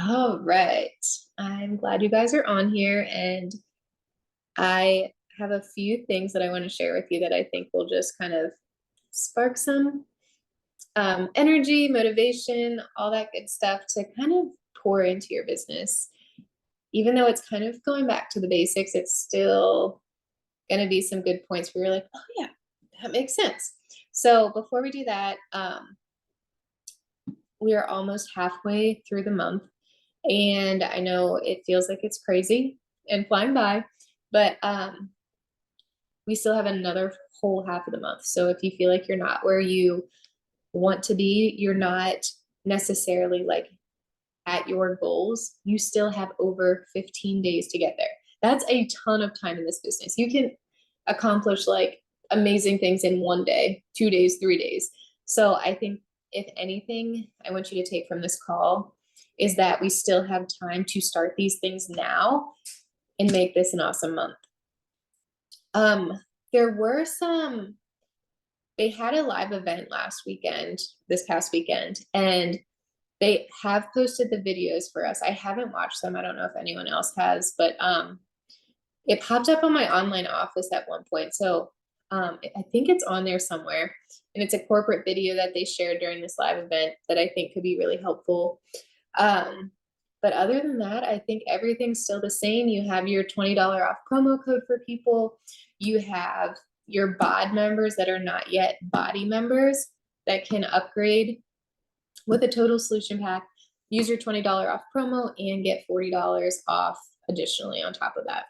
All right. I'm glad you guys are on here, and I have a few things that I want to share with you that I think will just kind of spark some energy, motivation, all that good stuff to kind of pour into your business. Even though it's kind of going back to the basics, it's still going to be some good points where you're like, oh, yeah, that makes sense. So before we do that, we are almost halfway through the month. And I know it feels like it's crazy and flying by, but we still have another whole half of the month. So if you feel like you're not where you want to be, you're not necessarily like at your goals, you still have over 15 days to get there. That's a ton of time in this business. You can accomplish like amazing things in 1 day, 2 days, 3 days. So I think if anything, I want you to take from this call is that we still have time to start these things now and make this an awesome month. There were some, they had a live event this past weekend, and they have posted the videos for us. I haven't watched them. I don't know if anyone else has, but it popped up on my online office at one point. So I think it's on there somewhere, and it's a corporate video that they shared during this live event that I think could be really helpful. But other than that, I think everything's still the same. You have your $20 off promo code for people. You have your BOD members that are not yet body members that can upgrade with a total solution pack. Use your $20 off promo and get $40 off additionally on top of that.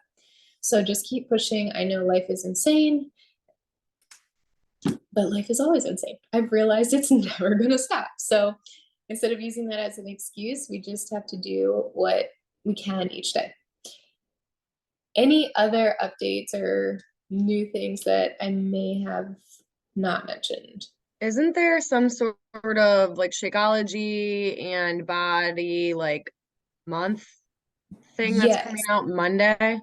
So just keep pushing. I know life is insane, but life is always insane. I've realized it's never going to stop. So instead of using that as an excuse, we just have to do what we can each day. Any other updates or new things that I may have not mentioned? Isn't there some sort of like Shakeology and Body like month thing that's coming Yes. out Monday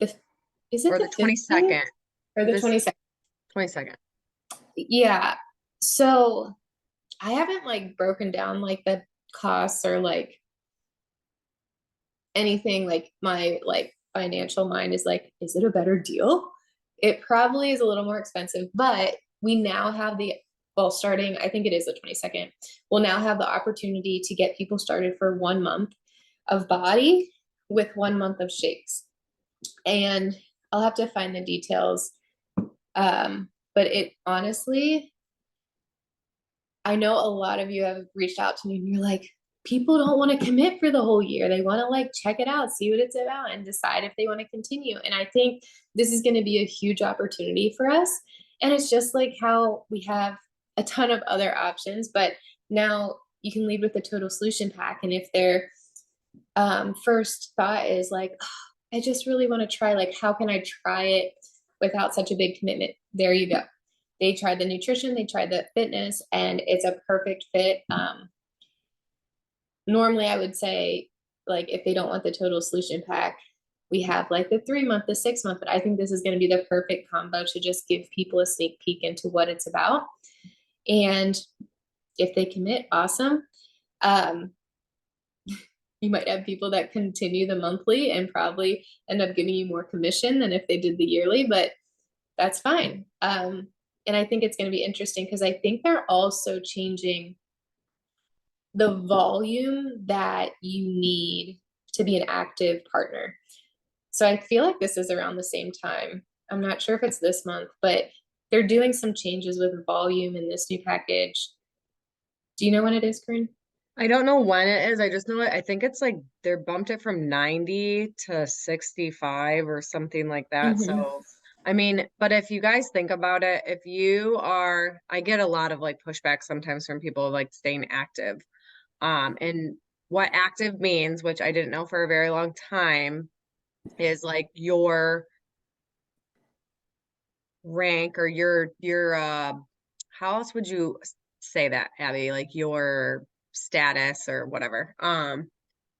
Is it or the the 15th 22nd? or the This 22nd? 22nd. Yeah. So I haven't like broken down like the costs or like anything. Like my like financial mind is like, is it a better deal? It probably is a little more expensive, but we now have starting, I think it is the 22nd, we'll now have the opportunity to get people started for 1 month of body with 1 month of shakes. And I'll have to find the details. But it honestly, I know a lot of you have reached out to me and you're like, people don't want to commit for the whole year. They want to like check it out, see what it's about, and decide if they want to continue. And I think this is going to be a huge opportunity for us. And it's just like how we have a ton of other options, but now you can lead with the total solution pack. And if their first thought is like, oh, I just really want to try, like, how can I try it without such a big commitment? There you go. They tried the nutrition, they tried the fitness, and it's a perfect fit. Normally, I would say, like, if they don't want the total solution pack, we have like the 3 month, the 6 month, but I think this is going to be the perfect combo to just give people a sneak peek into what it's about. And if they commit, awesome. Um, you might have people that continue the monthly and probably end up giving you more commission than if they did the yearly, but that's fine. And I think it's going to be interesting because I think they're also changing the volume that you need to be an active partner. So I feel like this is around the same time. I'm not sure if it's this month, but they're doing some changes with volume in this new package. Do you know when it is, Corinne? I don't know when it is. I just know it. I think it's like they're bumped it from 90 to 65 or something like that. Mm-hmm. So, I mean, but if you guys think about it, if you are, I get a lot of like pushback sometimes from people like staying active. And what active means, which I didn't know for a very long time, is like your rank or your how else would you say that, Abby? Like your status or whatever.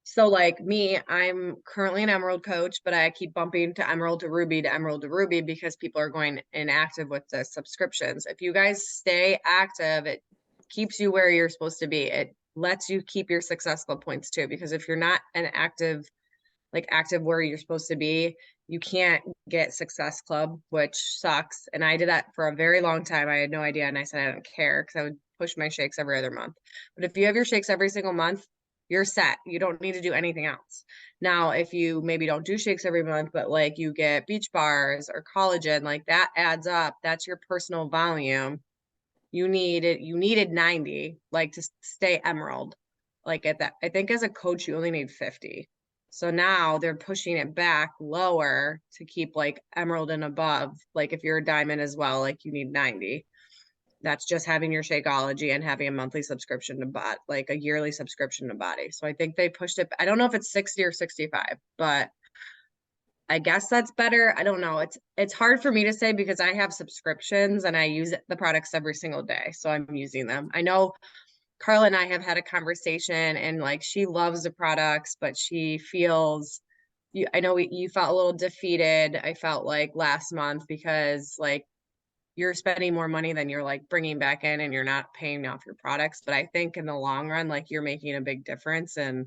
So like me, I'm currently an Emerald coach, but I keep bumping to Emerald to Ruby to Emerald to Ruby because people are going inactive with the subscriptions. If you guys stay active, it keeps you where you're supposed to be. It lets you keep your Success Club points too, because if you're not an active, like active where you're supposed to be, you can't get Success Club, which sucks. And I did that for a very long time. I had no idea. And I said, I don't care because I would push my shakes every other month. But if you have your shakes every single month, you're set. You don't need to do anything else. Now, if you maybe don't do shakes every month, but like you get beach bars or collagen, like that adds up. That's your personal volume. You needed 90, like to stay emerald. Like at that, I think as a coach, you only need 50. So now they're pushing it back lower to keep like emerald and above. Like if you're a diamond as well, like you need 90. That's just having your Shakeology and having a monthly subscription to bot, like a yearly subscription to Body. So I think they pushed it. I don't know if it's 60 or 65, but I guess that's better. I don't know. It's hard for me to say because I have subscriptions and I use the products every single day. So I'm using them. I know Carla and I have had a conversation and like she loves the products, but she feels I know you felt a little defeated. I felt like last month because like you're spending more money than you're like bringing back in and you're not paying off your products. But I think in the long run, like you're making a big difference and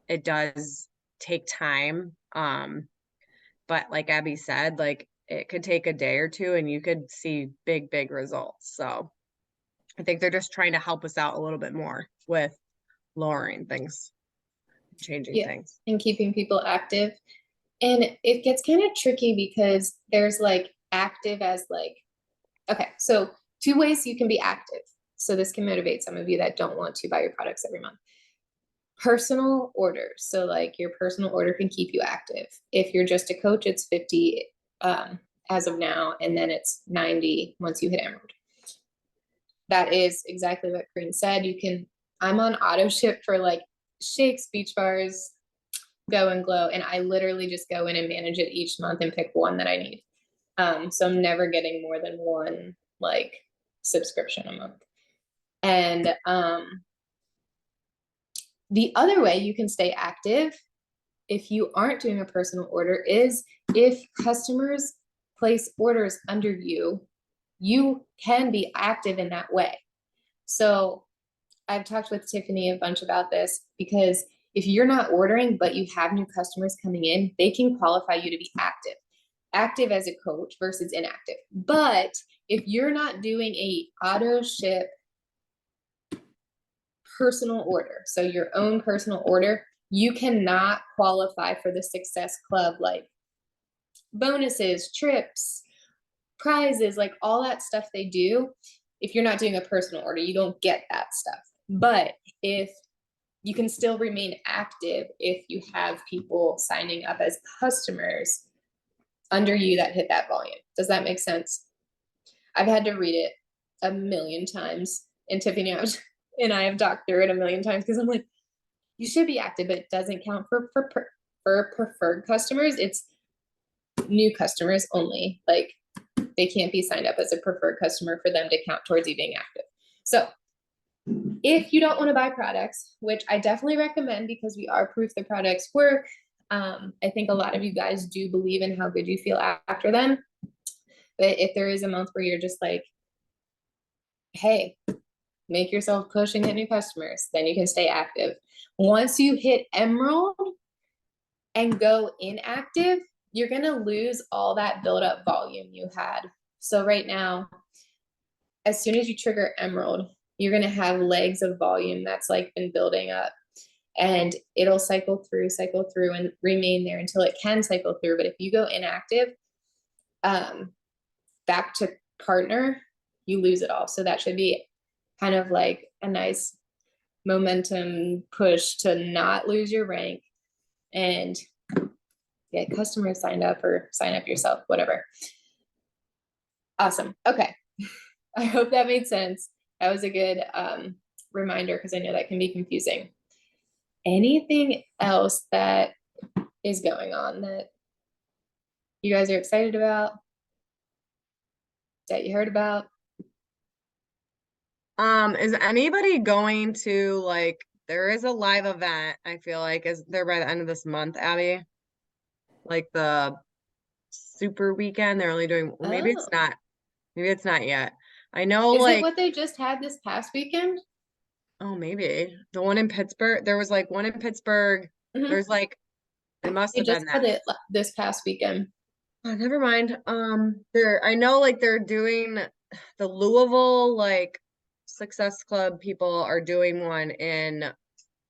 it does take time. But like Abby said, like it could take a day or two and you could see big results. So I think they're just trying to help us out a little bit more with lowering things, changing Yeah, things. and keeping people active. And it gets kind of tricky because there's like active as like, okay, so two ways you can be active. So this can motivate some of you that don't want to buy your products every month. Personal orders. So like your personal order can keep you active. If you're just a coach, it's 50 as of now, and then it's 90 once you hit Emerald. That is exactly what Corinne said. I'm on auto ship for like shakes, beach bars, Go and Glow, and I literally just go in and manage it each month and pick one that I need. So I'm never getting more than one like subscription a month. And the other way you can stay active if you aren't doing a personal order is if customers place orders under you, you can be active in that way. So I've talked with Tiffany a bunch about this because if you're not ordering, but you have new customers coming in, they can qualify you to be active as a coach versus inactive. But if you're not doing a auto ship personal order, so your own personal order, you cannot qualify for the Success Club, like bonuses, trips, prizes, like all that stuff they do. If you're not doing a personal order, you don't get that stuff. But if you can still remain active if you have people signing up as customers under you that hit that volume. Does that make sense? I've had to read it a million times, and Tiffany and I have talked through it a million times because I'm like, you should be active, but it doesn't count for preferred customers. It's new customers only. Like they can't be signed up as a preferred customer for them to count towards you being active. So if you don't want to buy products, which I definitely recommend because we are proof the products work. I think a lot of you guys do believe in how good you feel after them. But if there is a month where you're just like, hey, make yourself push and get new customers, then you can stay active. Once you hit Emerald and go inactive, you're going to lose all that build up volume you had. So right now, as soon as you trigger Emerald, you're going to have legs of volume that's like been building up, and it'll cycle through and remain there until it can cycle through. But if you go inactive, back to partner, you lose it all. So that should be kind of like a nice momentum push to not lose your rank and get customers signed up or sign up yourself, whatever. Awesome. Okay. I hope that made sense. That was a good reminder because I know that can be confusing. Anything else that is going on that you guys are excited about, that you heard about? Is anybody going to like, there is a live event, I feel like is there by the end of this month, Abby? Like the super weekend, they're only doing, maybe it's not, maybe it's not yet. I know Is it like, what they just had this past weekend? Oh, maybe the one in Pittsburgh. There was like one in Pittsburgh. Mhm. There's like, it must They have just been had that. it this past weekend. Oh, never mind. I know like they're doing the Louisville like Success Club people are doing one in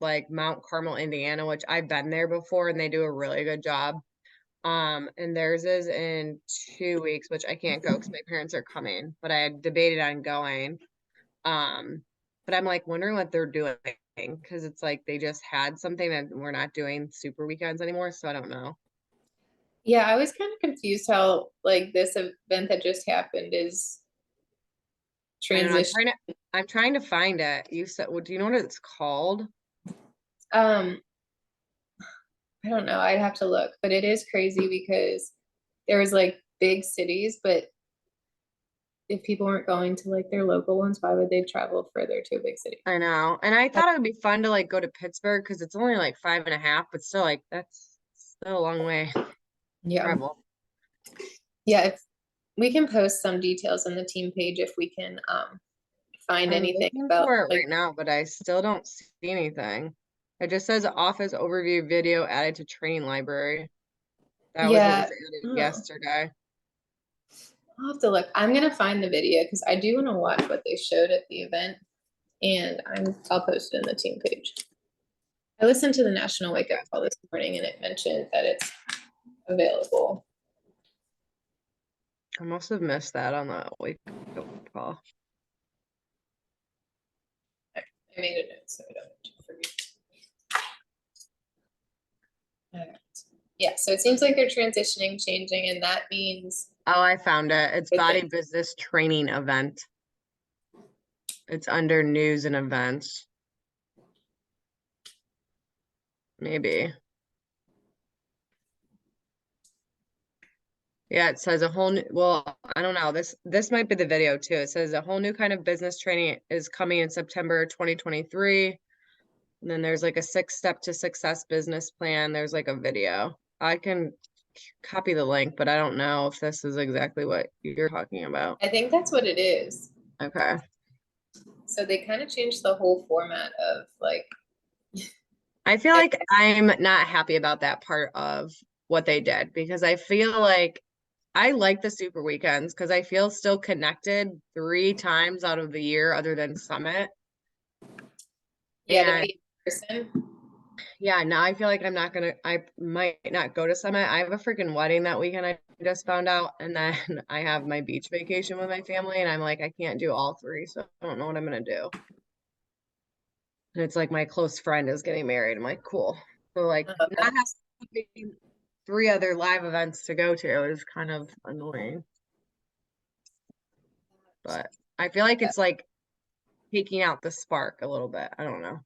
like Mount Carmel, Indiana, which I've been there before and they do a really good job. And theirs is in 2 weeks, which I can't go because my parents are coming, but I had debated on going. Um, but I'm like wondering what they're doing because it's like they just had something that we're not doing super weekends anymore, so I don't know. Yeah, I was kind of confused how like this event that just happened is I don't know. transition. I'm trying to find it. You said, well, do you know what it's called? Um, I don't know. I'd have to look, but it is crazy because there was like big cities, but if people weren't going to like their local ones, why would they travel further to a big city? I know. And I thought it would be fun to like go to Pittsburgh because it's only like 5.5, but still like that's still a long way to Yeah. travel. Yeah, if we can post some details on the team page if we can find I'm anything looking about for it like right now, but I still don't see anything. It just says office overview video added to training library. That was what was yeah. added Oh, yesterday. I'll have to look. I'm gonna find the video because I do want to watch what they showed at the event and I'll post it in the team page. I listened to the National Wake Up Okay. Call this morning and it mentioned that it's available. I must have missed that on the wake up call. I made a note so I don't forget. All right. Yeah, so it seems like they're transitioning, changing, and that means Oh, I found it. It's good body things. business training event. It's under news and events. Maybe. Yeah, it says a whole new, well, I don't know. This might be the video too. It says a whole new kind of business training is coming in September 2023. And then there's like a 6 step to success business plan. There's like a video. I can copy the link, but I don't know if this is exactly what you're talking about. I think that's what it is. Okay. So they kind of changed the whole format of like, I feel like I'm not happy about that part of what they did because I feel like I like the super weekends because I feel still connected 3 times out of the year other than Summit. yeah, to And be in person. yeah, now I feel like I might not go to Summit. I have a freaking wedding that weekend, I just found out. And then I have my beach vacation with my family, and I'm like, I can't do all three, so I don't know what I'm gonna do. And it's like my close friend is getting married. I'm like, cool. So like not That's having 3 other live events to go to is kind of annoying. But I feel like it's like taking out the spark a little bit. I don't know.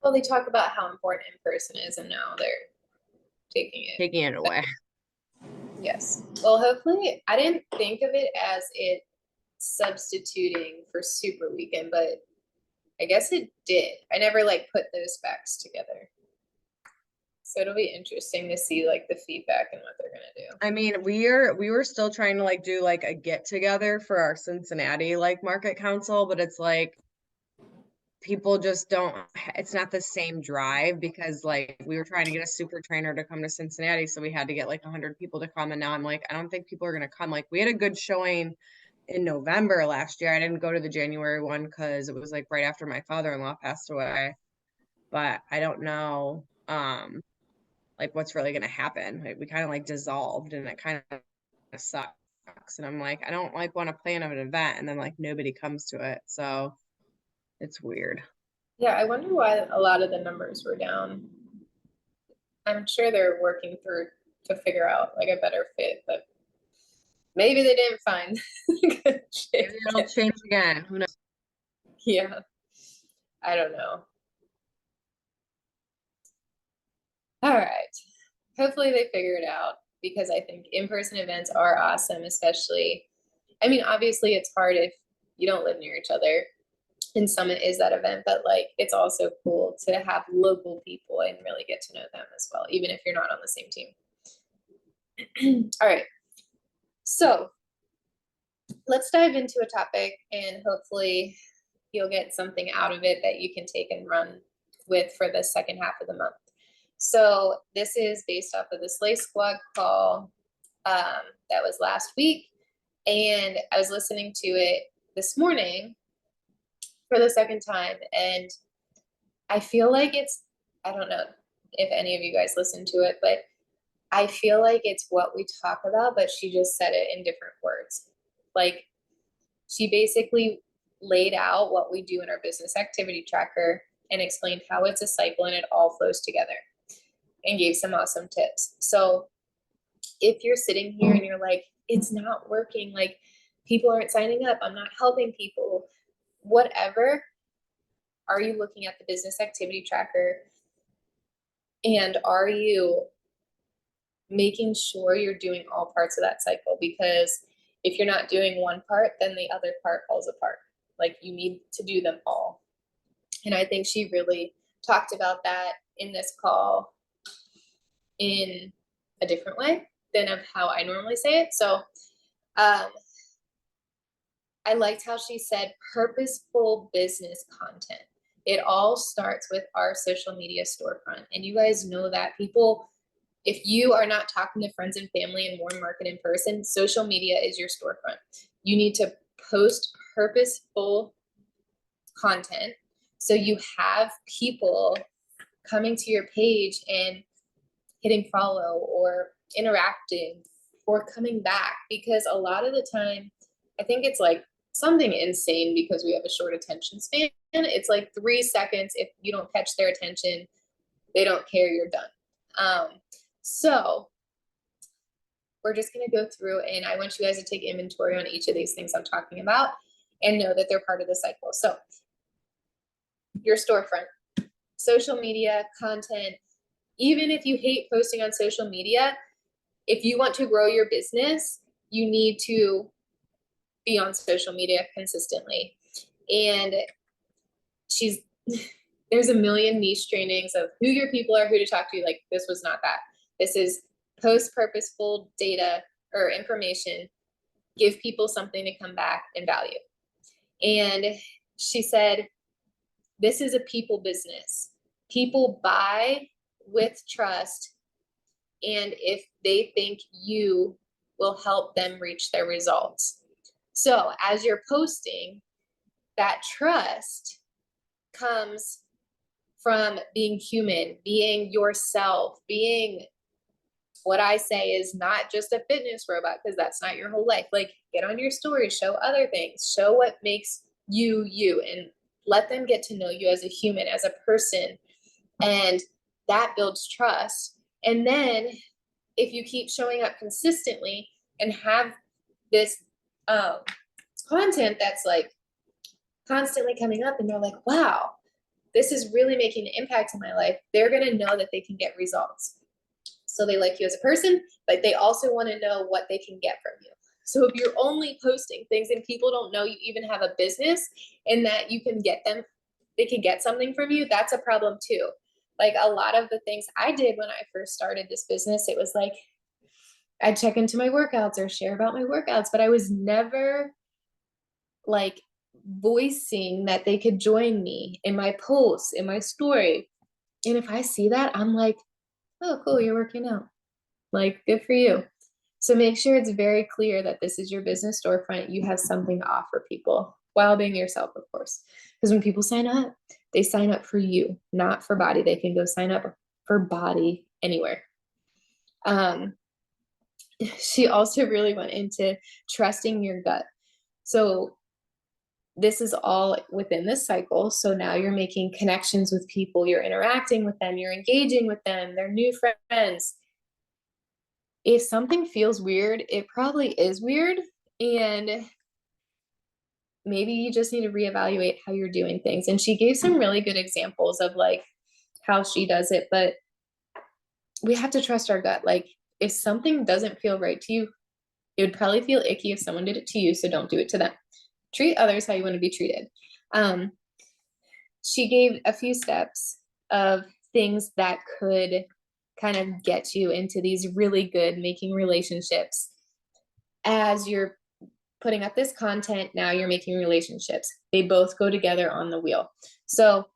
well, they talk about how important in person is, and now they're taking it. Taking it away. Yes. Well, hopefully, I didn't think of it as it substituting for Super Weekend, but I guess it did. I never like put those facts together. So it'll be interesting to see like the feedback and what they're gonna do. I mean, we were still trying to like do like a get together for our Cincinnati like market council, but it's like people just don't, it's not the same drive because like we were trying to get a super trainer to come to Cincinnati, so we had to get like 100 people to come, and now I'm like, I don't think people are gonna come. Like we had a good showing in November last year. I didn't go to the January one because it was like right after my father-in-law passed away. But I don't know like what's really gonna happen. Like we kind of like dissolved and it kind of sucks. And I'm like, I don't like want to plan an event and then like nobody comes to it. So it's weird. Yeah, I wonder why a lot of the numbers were down. I'm sure they're working through to figure out like a better fit, but maybe they didn't find good Maybe shit it'll yet. change again. Who knows? Yeah, I don't know. All right. Hopefully they figure it out because I think in-person events are awesome, especially, I mean, obviously it's hard if you don't live near each other. And Summit is that event, but like it's also cool to have local people and really get to know them as well, even if you're not on the same team. All right. So let's dive into a topic and hopefully you'll get something out of it that you can take and run with for the second half of the month. So this is based off of the Slay Squad call that was last week. And I was listening to it this morning for the second time. And I feel like I don't know if any of you guys listen to it, but I feel like it's what we talk about, but she just said it in different words. Like, she basically laid out what we do in our business activity tracker and explained how it's a cycle and it all flows together, and gave some awesome tips. So if you're sitting here and you're like, it's not working, like people aren't signing up, I'm not helping people, whatever, are you looking at the business activity tracker? And are you making sure you're doing all parts of that cycle? Because if you're not doing one part, then the other part falls apart. Like, you need to do them all. And I think she really talked about that in this call in a different way than of how I normally say it. So I liked how she said purposeful business content. It all starts with our social media storefront. And you guys know that people, if you are not talking to friends and family and more market in person, social media is your storefront. You need to post purposeful content so you have people coming to your page and hitting follow or interacting or coming back. Because a lot of the time, I think it's like something insane because we have a short attention span. It's like 3 seconds. If you don't catch their attention, they don't care, you're done. So we're just going to go through, and I want you guys to take inventory on each of these things I'm talking about and know that they're part of the cycle. So your storefront, social media, content. Even if you hate posting on social media, if you want to grow your business, you need to be on social media consistently. And there's a million niche trainings of who your people are, who to talk to. Like, this was not that. This is post purposeful data or information, give people something to come back and value. And she said, this is a people business. People buy with trust, and if they think you will help them reach their results. So as you're posting, that trust comes from being human, being yourself, being what I say is not just a fitness robot, because that's not your whole life. Like, get on your story, show other things, show what makes you you, and let them get to know you as a human, as a person. And that builds trust. And then if you keep showing up consistently and have this content that's like constantly coming up, and they're like, wow, this is really making an impact in my life, they're going to know that they can get results. So they like you as a person, but they also want to know what they can get from you. So if you're only posting things and people don't know you even have a business and that you can get them, they can get something from you, that's a problem too. Like, a lot of the things I did when I first started this business, it was like, I'd check into my workouts or share about my workouts, but I was never like voicing that they could join me in my posts, in my story. And if I see that, I'm like, oh, cool, you're working out. Like, good for you. So make sure it's very clear that this is your business storefront. You have something to offer people while being yourself, of course. Because when people sign up, they sign up for you, not for body. They can go sign up for body anywhere. She also really went into trusting your gut. So this is all within this cycle. So now you're making connections with people, you're interacting with them, you're engaging with them, they're new friends. If something feels weird, it probably is weird. And maybe you just need to reevaluate how you're doing things. And she gave some really good examples of like how she does it, but we have to trust our gut. Like, if something doesn't feel right to you, it would probably feel icky if someone did it to you. So don't do it to them. Treat others how you want to be treated. She gave a few steps of things that could kind of get you into these really good making relationships as you're putting up this content, now you're making relationships. They both go together on the wheel. So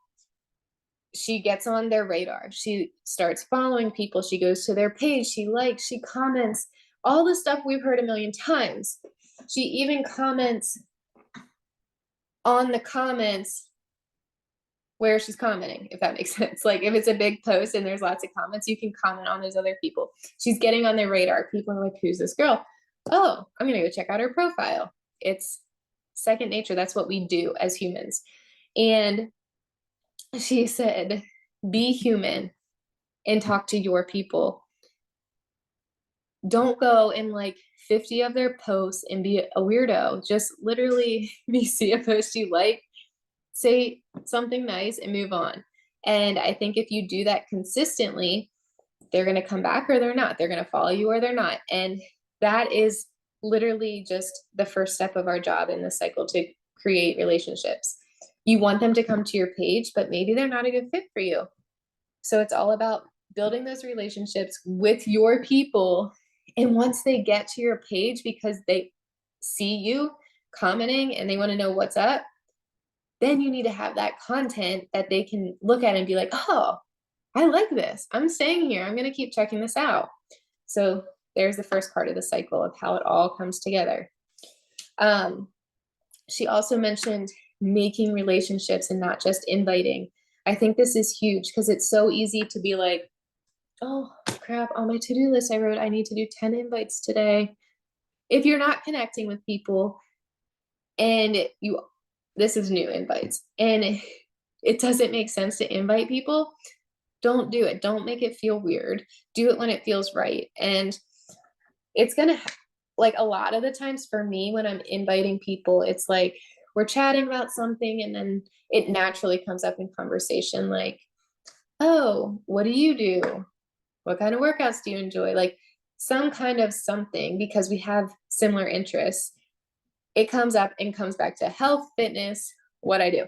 she gets on their radar. She starts following people. She goes to their page. She likes, she comments, all the stuff we've heard a million times. She even comments on the comments where she's commenting, if that makes sense. Like if it's a big post and there's lots of comments, you can comment on those other people. She's getting on their radar. People are like, who's this girl? Oh, I'm going to go check out her profile. It's second nature. That's what we do as humans. And she said, be human and talk to your people. Don't go and like 50 of their posts and be a weirdo. Just literally, if you see a post you like, say something nice and move on. And I think if you do that consistently, they're going to come back or they're not. They're going to follow you or they're not. And that is literally just the first step of our job in the cycle to create relationships. You want them to come to your page, but maybe they're not a good fit for you. So it's all about building those relationships with your people. And once they get to your page because they see you commenting and they want to know what's up, then you need to have that content that they can look at and be like, oh, I like this. I'm staying here. I'm going to keep checking this out. So there's the first part of the cycle of how it all comes together. She also mentioned making relationships and not just inviting. I think this is huge because it's so easy to be like, oh crap, on my to-do list, I wrote, I need to do 10 invites today. If you're not connecting with people and this is new invites and it doesn't make sense to invite people, don't do it. Don't make it feel weird. Do it when it feels right. And it's going to, like a lot of the times for me, when I'm inviting people, it's like we're chatting about something and then it naturally comes up in conversation like, oh, what do you do? What kind of workouts do you enjoy? Like some kind of something, because we have similar interests. It comes up and comes back to health, fitness, what I do.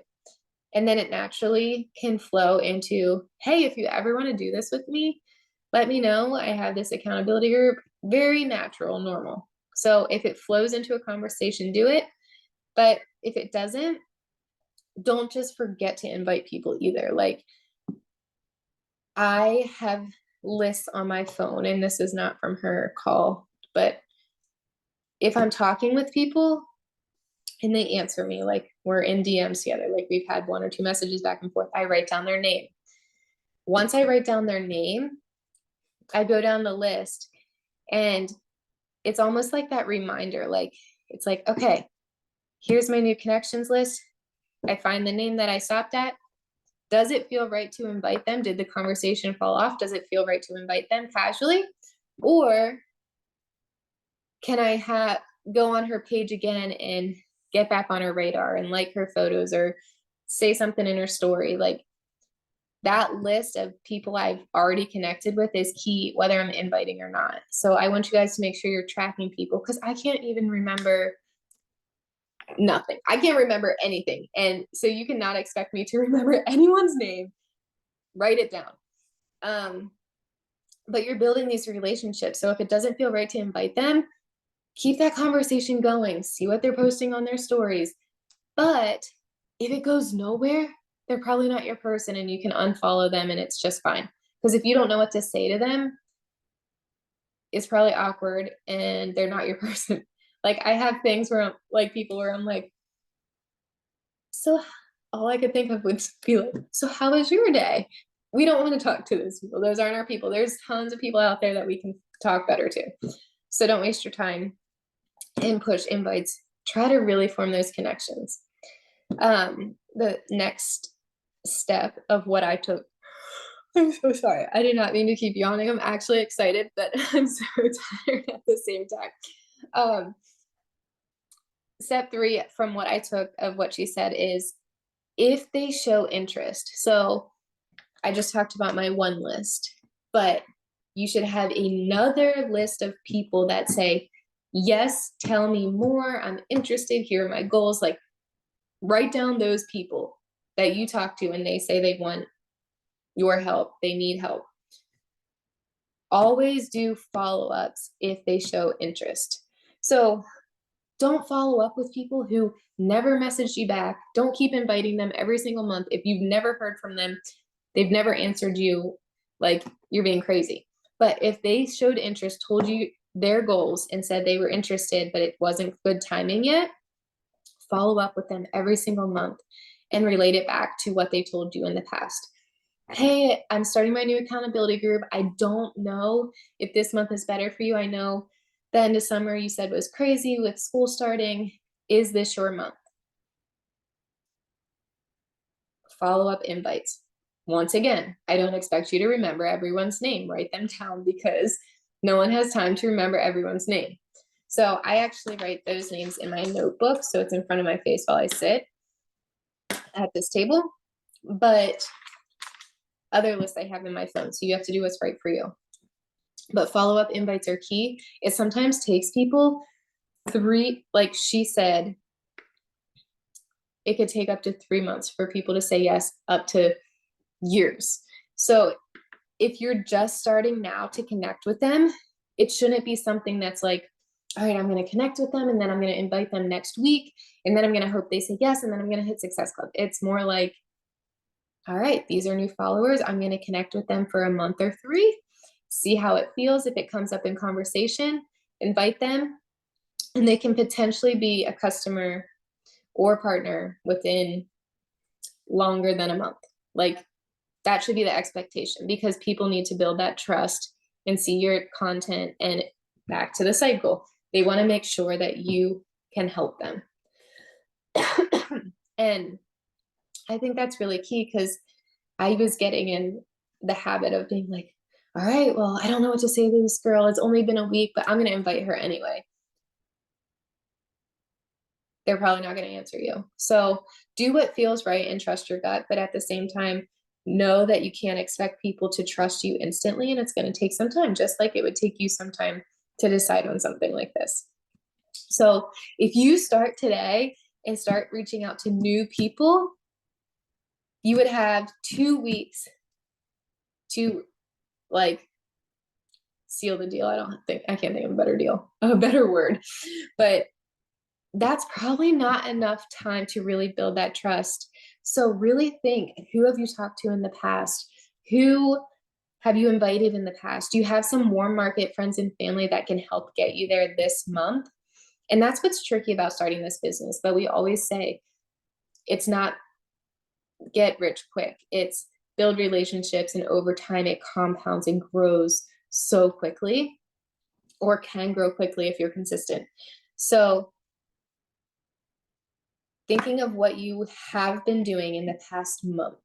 And then it naturally can flow into, hey, if you ever want to do this with me, let me know. I have this accountability group. Very natural, normal. So if it flows into a conversation, do it. But if it doesn't, don't just forget to invite people either. Like I have lists on my phone, and this is not from her call, but if I'm talking with people and they answer me, like we're in DMs together, like we've had 1 or 2 messages back and forth, I write down their name. Once I write down their name, I go down the list and it's almost like that reminder, like it's like, okay, here's my new connections list. I find the name that I stopped at. Does it feel right to invite them? Did the conversation fall off? Does it feel right to invite them casually? Or can I go on her page again and get back on her radar and like her photos or say something in her story? Like that list of people I've already connected with is key, whether I'm inviting or not. So I want you guys to make sure you're tracking people because I can't even remember nothing. I can't remember anything. And so you cannot expect me to remember anyone's name. Write it down. But you're building these relationships. So if it doesn't feel right to invite them, keep that conversation going. See what they're posting on their stories. But if it goes nowhere, they're probably not your person and you can unfollow them and it's just fine. Because if you don't know what to say to them, it's probably awkward and they're not your person. Like I have things where I'm like people where I'm like, so all I could think of would be like, so how was your day? We don't want to talk to those people. Those aren't our people. There's tons of people out there that we can talk better to. So don't waste your time and push invites. Try to really form those connections. The next step of what I took, I'm so sorry. I did not mean to keep yawning. I'm actually excited, but I'm so tired at the same time. Step 3 from what I took of what she said is if they show interest. So I just talked about my one list, but you should have another list of people that say, yes, tell me more. I'm interested. Here are my goals. Like write down those people that you talk to and they say they want your help. They need help. Always do follow-ups if they show interest. So Don't follow up with people who never messaged you back. Don't keep inviting them every single month. If you've never heard from them, they've never answered you, like, you're being crazy. But if they showed interest, told you their goals and said they were interested, but it wasn't good timing yet, follow up with them every single month and relate it back to what they told you in the past. Hey, I'm starting my new accountability group. I don't know if this month is better for you. I know the end of summer you said was crazy with school starting. Is this your month? Follow-up invites. Once again, I don't expect you to remember everyone's name. Write them down because no one has time to remember everyone's name. So I actually write those names in my notebook, so it's in front of my face while I sit at this table. But other lists I have in my phone, so you have to do what's right for you. But follow-up invites are key. It sometimes takes people like she said, it could take up to 3 months for people to say yes, up to years. So if you're just starting now to connect with them, it shouldn't be something that's like, all right, I'm going to connect with them and then I'm going to invite them next week. And then I'm going to hope they say yes. And then I'm going to hit Success Club. It's more like, all right, these are new followers. I'm going to connect with them for a month or 3, see how it feels. If it comes up in conversation, invite them, and they can potentially be a customer or partner within longer than a month. Like, that should be the expectation because people need to build that trust and see your content. And back to the cycle, they want to make sure that you can help them. And I think that's really key because I was getting in the habit of being like, all right, well, I don't know what to say to this girl. It's only been a week, but I'm going to invite her anyway. They're probably not going to answer you. So do what feels right and trust your gut. But at the same time, know that you can't expect people to trust you instantly. And it's going to take some time, just like it would take you some time to decide on something like this. So if you start today and start reaching out to new people, you would have 2 weeks to like seal the deal. I can't think of a better word, but that's probably not enough time to really build that trust. So really think, who have you talked to in the past? Who have you invited in the past? Do you have some warm market friends and family that can help get you there this month? And that's what's tricky about starting this business. But we always say it's not get rich quick. It's build relationships, and over time it compounds and grows so quickly, or can grow quickly if you're consistent. So thinking of what you have been doing in the past month.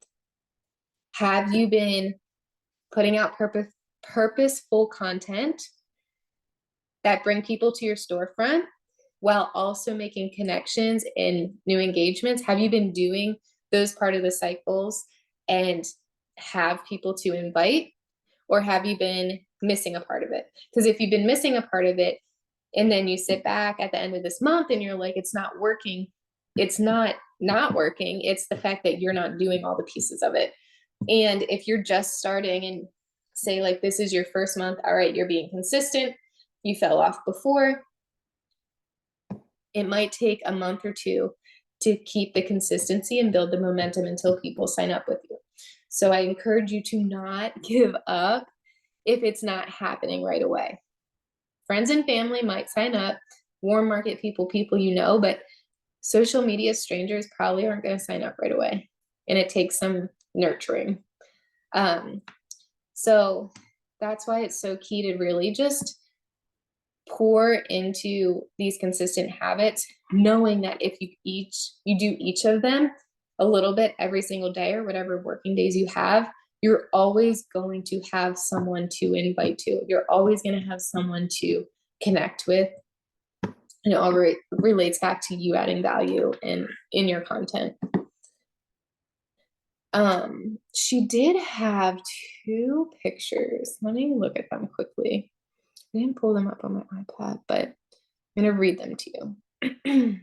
Have you been putting out purposeful content that bring people to your storefront while also making connections and new engagements? Have you been doing those part of the cycles and have people to invite? Or have you been missing a part of it? Because if you've been missing a part of it and then you sit back at the end of this month and you're like, it's not working, it's not working. It's the fact that you're not doing all the pieces of it. And if you're just starting and say like, this is your first month, all right, you're being consistent, you fell off before, it might take a month or 2 to keep the consistency and build the momentum until people sign up with you. So I encourage you to not give up if it's not happening right away. Friends and family might sign up, warm market people you know, but social media strangers probably aren't going to sign up right away. And it takes some nurturing. So that's why it's so key to really just pour into these consistent habits, knowing that if you do each of them a little bit every single day or whatever working days you have, you're always going to have someone to invite to. You're always going to have someone to connect with. And it all relates back to you adding value in your content. She did have 2 pictures. Let me look at them quickly. I didn't pull them up on my iPad, but I'm going to read them to you.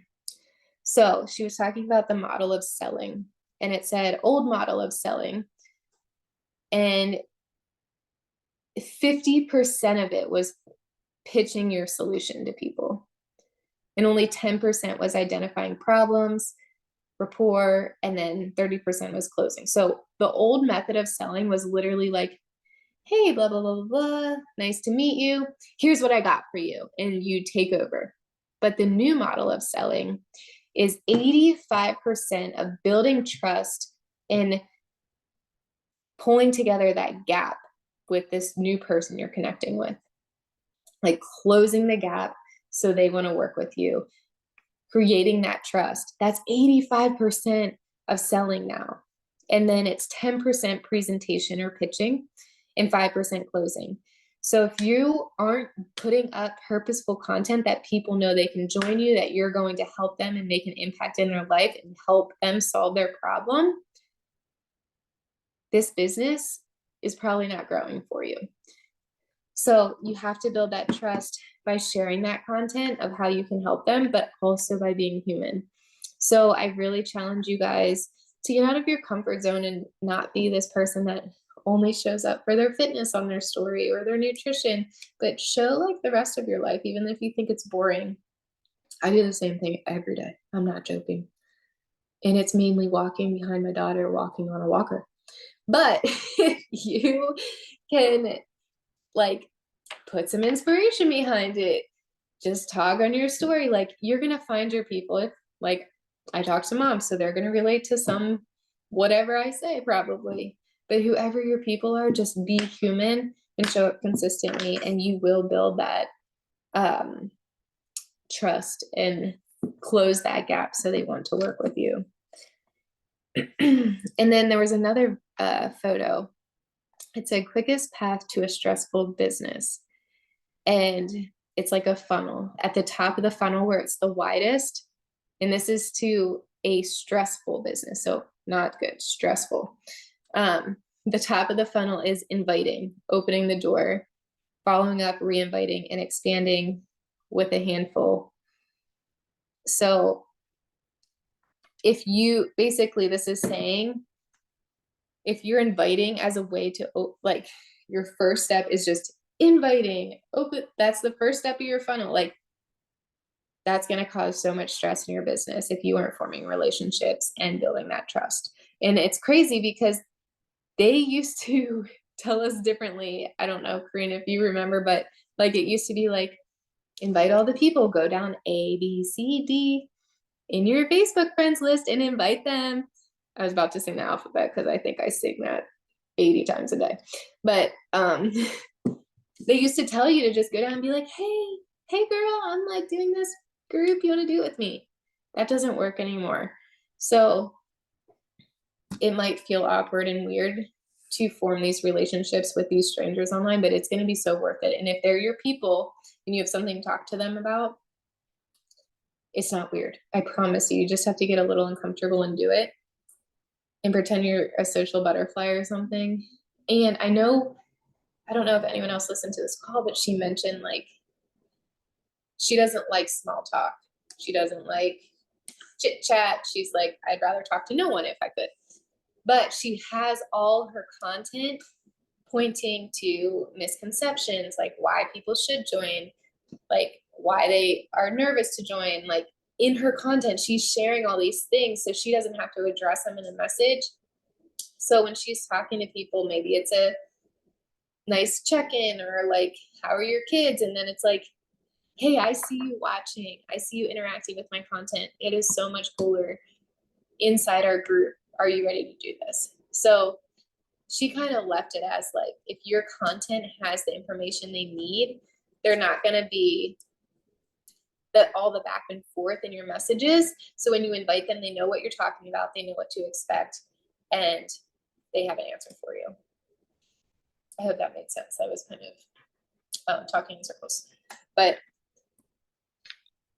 So she was talking about the model of selling, and it said old model of selling. And 50% of it was pitching your solution to people. And only 10% was identifying problems, rapport, and then 30% was closing. So the old method of selling was literally like, hey, blah, blah, blah, blah, blah, nice to meet you. Here's what I got for you. And you take over. But the new model of selling is 85% of building trust and pulling together that gap with this new person you're connecting with, like closing the gap so they want to work with you, creating that trust. That's 85% of selling now. And then it's 10% presentation or pitching and 5% closing. So if you aren't putting up purposeful content that people know they can join you, that you're going to help them and make an impact in their life and help them solve their problem, this business is probably not growing for you. So you have to build that trust by sharing that content of how you can help them, but also by being human. So I really challenge you guys to get out of your comfort zone and not be this person that only shows up for their fitness on their story or their nutrition, but show like the rest of your life, even if you think it's boring. I do the same thing every day. I'm not joking. And it's mainly walking behind my daughter, walking on a walker. But if you can like put some inspiration behind it, just talk on your story, like you're gonna find your people. If like I talk to moms, so they're gonna relate to some whatever I say probably. But whoever your people are, just be human and show up consistently, and you will build that trust and close that gap so they want to work with you. And then there was another photo. It said quickest path to a stressful business. And it's like a funnel. At the top of the funnel where it's the widest, and this is to a stressful business. So not good, stressful. The top of the funnel is inviting, opening the door, following up, re-inviting, and expanding with a handful. So if you basically, this is saying, if you're inviting as a way to like your first step is just inviting, open, that's the first step of your funnel. Like that's going to cause so much stress in your business if you aren't forming relationships and building that trust. And it's crazy because they used to tell us differently. I don't know, Corinne, if you remember, but like it used to be like, invite all the people, go down A, B, C, D in your Facebook friends list and invite them. I was about to sing the alphabet because I think I sing that 80 times a day. But they used to tell you to just go down and be like, hey girl, I'm like doing this group, you want to do it with me? That doesn't work anymore. So it might feel awkward and weird to form these relationships with these strangers online, but it's going to be so worth it. And if they're your people and you have something to talk to them about, it's not weird. I promise you. You just have to get a little uncomfortable and do it and pretend you're a social butterfly or something. And I don't know if anyone else listened to this call, but she mentioned like she doesn't like small talk. She doesn't like chit chat. She's like, I'd rather talk to no one if I could. But she has all her content pointing to misconceptions, like why people should join, like why they are nervous to join. Like in her content, she's sharing all these things so she doesn't have to address them in a message. So when she's talking to people, maybe it's a nice check-in or like, how are your kids? And then it's like, hey, I see you watching. I see you interacting with my content. It is so much cooler inside our group. Are you ready to do this? So she kind of left it as like, if your content has the information they need, they're not going to be all the back and forth in your messages. So when you invite them, they know what you're talking about. They know what to expect and they have an answer for you. I hope that made sense. I was kind of talking in circles, but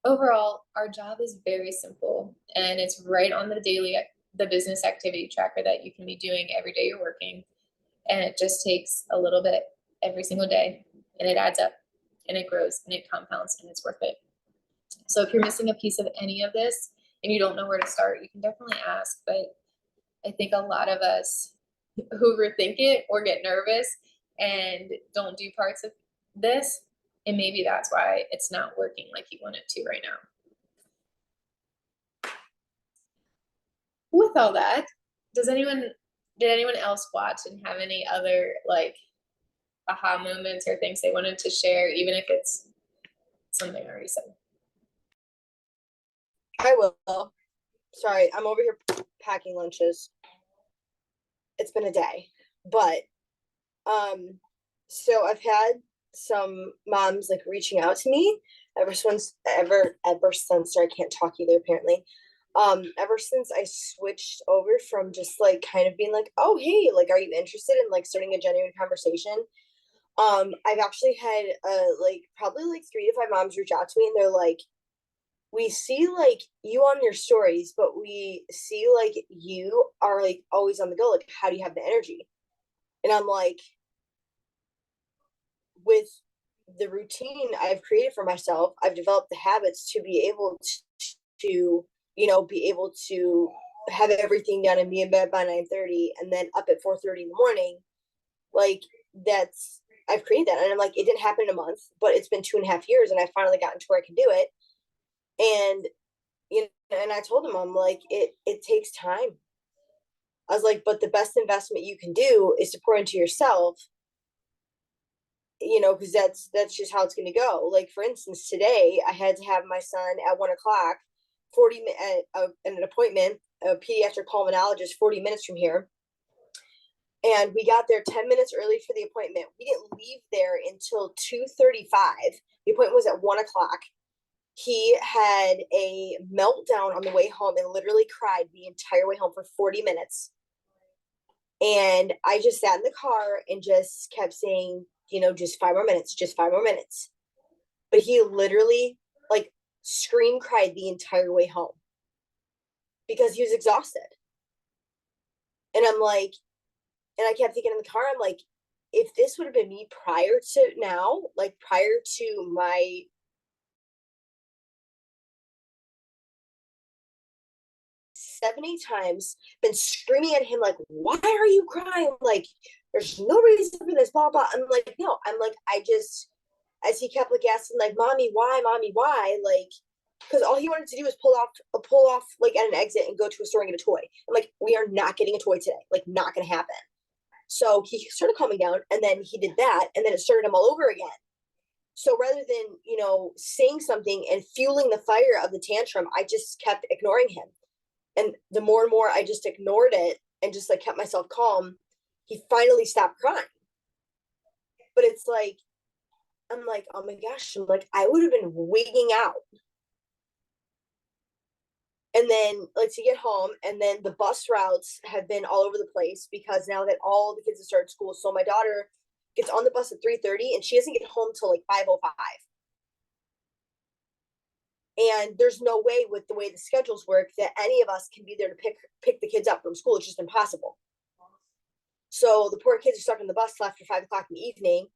overall, our job is very simple and it's right on the business activity tracker that you can be doing every day you're working. And it just takes a little bit every single day and it adds up and it grows and it compounds and it's worth it. So if you're missing a piece of any of this and you don't know where to start, you can definitely ask. But I think a lot of us overthink it or get nervous and don't do parts of this. And maybe that's why it's not working like you want it to right now. with all that, did anyone else watch and have any other like aha moments or things they wanted to share, even if it's something I already said? I will. Sorry, I'm over here packing lunches. It's been a day, but so I've had some moms like reaching out to me ever since, sorry, I can't talk either apparently. Ever since I switched over from just like kind of being like, oh hey, like are you interested in like starting a genuine conversation? I've actually had like probably like 3 to 5 moms reach out to me and they're like, we see like you on your stories, but we see like you are like always on the go. Like, how do you have the energy? And I'm like, with the routine I've created for myself, I've developed the habits to be able to, be able to have everything done and be in bed by 9:30 and then up at 4:30 in the morning. Like that's I've created that. And I'm like, it didn't happen in a month, but it's been 2.5 years and I finally gotten to where I can do it. And and I told him, I'm like, it takes time. I was like, but the best investment you can do is to pour into yourself, because that's just how it's going to go. Like for instance, today I had to have my son at 1 o'clock, an appointment, a pediatric pulmonologist, 40 minutes from here. And we got there 10 minutes early for the appointment. We didn't leave there until 2:35. The appointment was at 1 o'clock. He had a meltdown on the way home and literally cried the entire way home for 40 minutes. And I just sat in the car and just kept saying, just 5 more minutes, just 5 more minutes. But he literally like scream cried the entire way home because he was exhausted. And I'm like, and I kept thinking in the car, I'm like, if this would have been me prior to now, like prior to my 70 times been screaming at him like, why are you crying? Like, there's no reason for this, blah blah. I'm like, no, I'm like, I just, as he kept like asking like, mommy why, like, because all he wanted to do was pull off like at an exit and go to a store and get a toy. I'm like, we are not getting a toy today, like not gonna happen. So he started calming down and then he did that and then it started him all over again. So rather than saying something and fueling the fire of the tantrum, I just kept ignoring him. And the more and more I just ignored it and just like kept myself calm, he finally stopped crying. But it's like, I'm like, oh my gosh, I'm like, I would have been wigging out. And then like to get home, and then the bus routes have been all over the place because now that all the kids have started school. So my daughter gets on the bus at 3:30 and she doesn't get home till like 5:05. And there's no way with the way the schedules work that any of us can be there to pick the kids up from school. It's just impossible. So the poor kids are stuck on the bus till after 5 o'clock in the evening.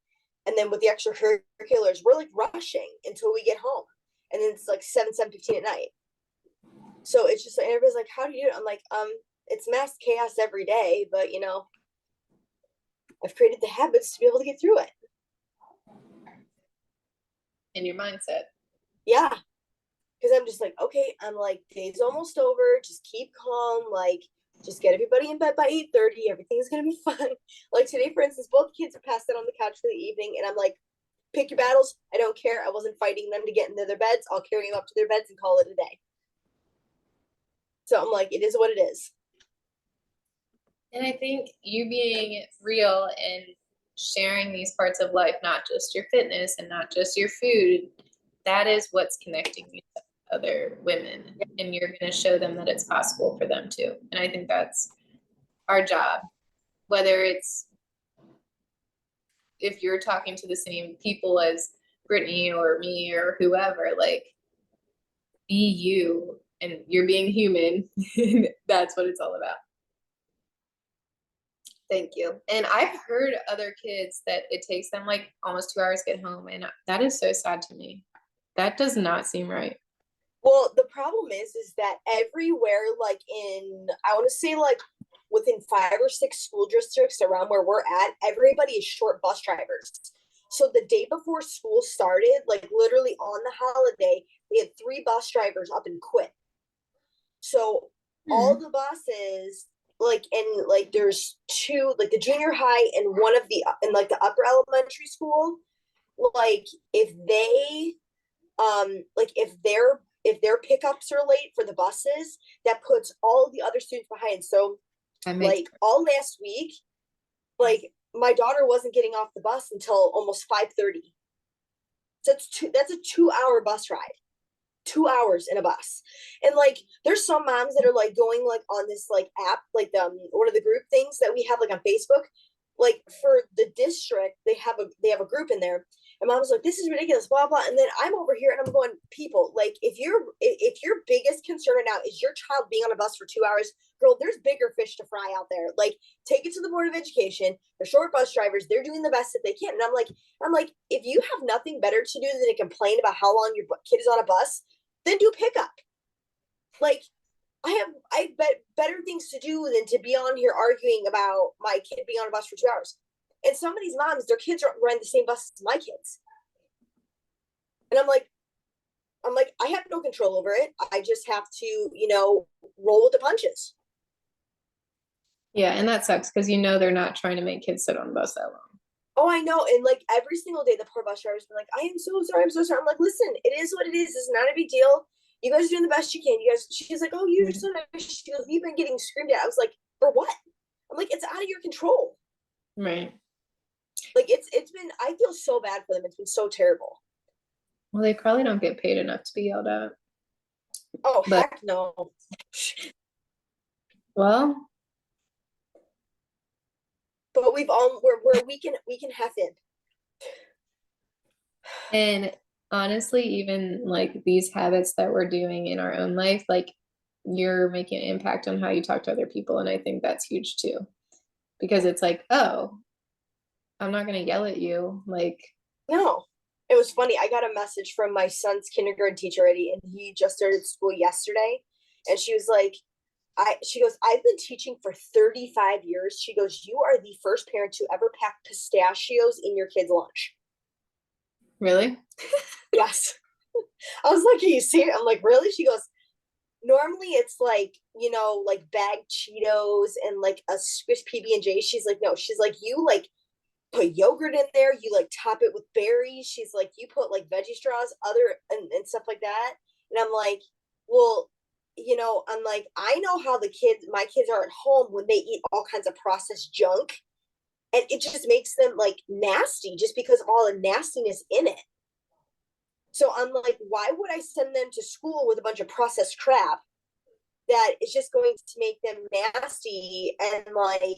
And then with the extracurriculars, we're like rushing until we get home. And then it's like 7:15 at night. So it's just like, everybody's like, how do you do it? I'm like, it's mass chaos every day, but I've created the habits to be able to get through it. In your mindset. Yeah. Because I'm just like, okay, I'm like, day's almost over. Just keep calm. Like, just get everybody in bed by 8:30. Everything's going to be fine. Like today, for instance, both kids are passed out on the couch for the evening. And I'm like, pick your battles. I don't care. I wasn't fighting them to get into their beds. I'll carry them up to their beds and call it a day. So I'm like, it is what it is. And I think you being real and sharing these parts of life, not just your fitness and not just your food, that is what's connecting you to other women. And you're going to show them that it's possible for them too. And I think that's our job, whether it's if you're talking to the same people as Brittany or me or whoever, like be you and you're being human. That's what it's all about. Thank you. And I've heard other kids that it takes them like almost 2 hours to get home. And that is so sad to me. That does not seem right. Well, the problem is that everywhere, like I want to say like within 5 or 6 school districts around where we're at, everybody is short bus drivers. So the day before school started, like literally on the holiday, they had 3 bus drivers up and quit. So all the buses, like, and like there's two, like the junior high and one of the in like the upper elementary school, like if they like if their pickups are late for the buses, that puts all the other students behind. So That makes like all last week, like my daughter wasn't getting off the bus until almost 5:30. So that's a 2-hour bus ride. 2 hours in a bus. And like there's some moms that are like going like on this like app, like one of the group things that we have like on Facebook. Like for the district, they have a group in there. And mom's like, this is ridiculous, blah blah. And then I'm over here and I'm going, people, like if your biggest concern right now is your child being on a bus for 2 hours, girl, there's bigger fish to fry out there. Like take it to the Board of Education. They're short bus drivers, they're doing the best that they can. And I'm like, if you have nothing better to do than to complain about how long your kid is on a bus, then do pickup. Like I bet better things to do than to be on here arguing about my kid being on a bus for 2 hours. And some of these moms, their kids are riding the same bus as my kids. And I'm like, I have no control over it. I just have to, roll with the punches. Yeah, and that sucks because they're not trying to make kids sit on the bus that long. Oh, I know. And like every single day, the poor bus driver's been like, I am so sorry. I'm so sorry. I'm like, listen, it is what it is. It's not a big deal. You guys are doing the best you can. She's like, oh, you're so nice. She goes, you've been getting screamed at. I was like, for what? I'm like, it's out of your control. Right. Like it's been, I feel so bad for them. It's been so terrible. Well, they probably don't get paid enough to be yelled at. Oh, But- heck no. Well, But we're a week and half in. and honestly, even like these habits that we're doing in our own life, like you're making an impact on how you talk to other people. And I think that's huge too, because it's like, oh, I'm not going to yell at you. Like, No, it was funny. I got a message from my son's kindergarten teacher already, and he just started school yesterday. And she was like, she goes, I've been teaching for 35 years. She goes, you are the first parent to ever pack pistachios in your kid's lunch. really? Yes. I was like, are you serious? I'm like, really? She goes, normally it's like, like bagged Cheetos and like a Swiss PB&J. She's like, no, she's like, you like put yogurt in there, you like top it with berries. She's like, you put like veggie straws, and stuff like that. And I'm like, well, I'm like, I know how my kids are at home when they eat all kinds of processed junk. And it just makes them like nasty just because of all the nastiness in it. So I'm like, why would I send them to school with a bunch of processed crap that is just going to make them nasty and like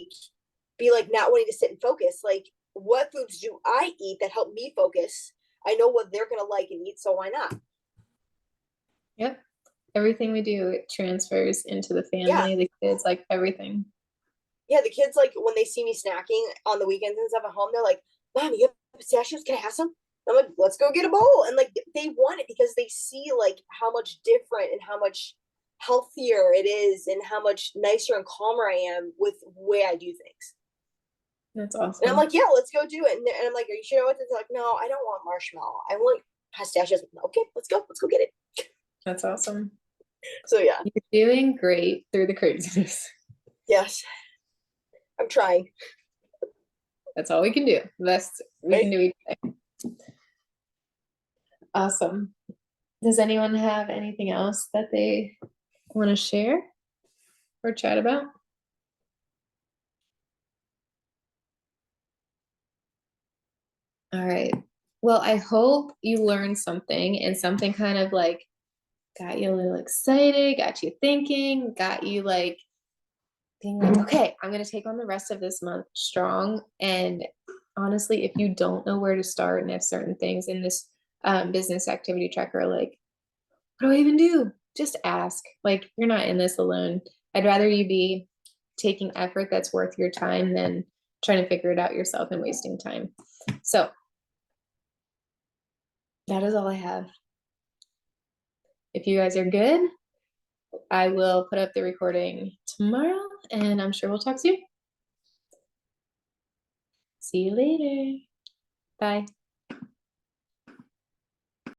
be like not wanting to sit and focus? Like, what foods do I eat that help me focus? I know what they're going to like and eat, so why not? Yep. Everything we do, it transfers into the family, Yeah. the kids, like everything. Yeah, the kids, like, when they see me snacking on the weekends and stuff at home, they're like, Mom, you have pistachios? Can I have some? I'm like, let's go get a bowl. And like, they want it because they see like how much different and how much healthier it is and how much nicer and calmer I am with the way I do things. That's awesome. And I'm like, yeah, let's go do it. And I'm like, are you sure what? They're like, no, I don't want marshmallow. I want pistachios. Okay, let's go get it. That's awesome. So yeah. You're doing great through the craziness. Yes. I'm trying. That's all we can do. The best we can do each day. Awesome. Does anyone have anything else that they want to share or chat about? All right. Well, I hope you learned something and something kind of like got you a little excited, got you thinking, got you like being like, okay, I'm going to take on the rest of this month strong. And honestly, if you don't know where to start and have certain things in this business activity tracker, like, what do I even do? Just ask. Like, you're not in this alone. I'd rather you be taking effort that's worth your time than trying to figure it out yourself and wasting time. So that is all I have. If you guys are good, I will put up the recording tomorrow, and I'm sure we'll talk soon. See you later. Bye.